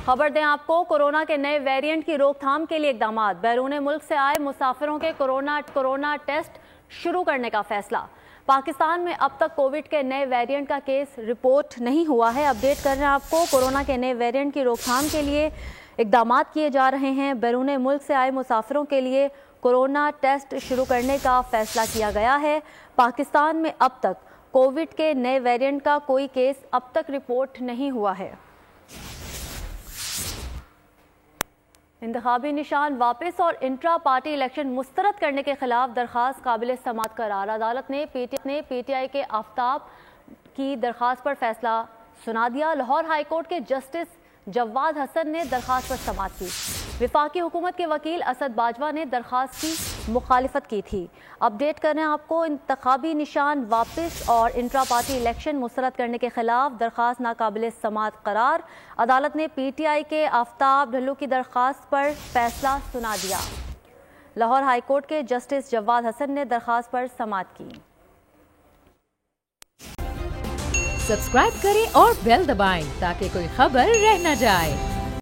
खबर दें आपको, कोरोना के नए वेरिएंट की रोकथाम के लिए इकदाम। बैरून मुल्क से आए मुसाफिरों के कोरोना टेस्ट शुरू करने का फैसला। पाकिस्तान में अब तक कोविड के नए वेरिएंट का केस रिपोर्ट नहीं हुआ है। अपडेट कर रहे हैं आपको, कोरोना के नए वेरिएंट की रोकथाम के लिए इकदाम किए जा रहे हैं। बैरून मुल्क से आए मुसाफिरों के लिए कोरोना टेस्ट शुरू करने का फैसला किया गया है। पाकिस्तान में अब तक कोविड के नए वेरिएंट का कोई केस अब तक रिपोर्ट नहीं हुआ है। इंतखाबी निशान वापस और इंट्रा पार्टी इलेक्शन मुस्तरद करने के खिलाफ दरखास्त काबिल समाअत करार। अदालत ने पीटीआई के आफ्ताब की दरखास्त पर फैसला सुना दिया। लाहौर हाईकोर्ट के जस्टिस जवाद हसन ने दरखास्त पर समाअत की। विफाकी हुकूमत के वकील असद बाजवा ने दरखास्त की मुखालिफत की थी। अपडेट कर रहे हैं आपको, इंतखाबी निशान वापस और इंट्रा पार्टी इलेक्शन मुस्तरद करने के खिलाफ दरखास्त नाकाबिल समाअत करार। अदालत ने पीटीआई के आफ्ताब ढल्लू की दरखास्त पर फैसला सुना दिया। लाहौर हाईकोर्ट के जस्टिस जवाद हसन ने दरखास्त पर समाअत की। सब्सक्राइब करें और बेल दबाएं ताकि कोई खबर रह न जाए।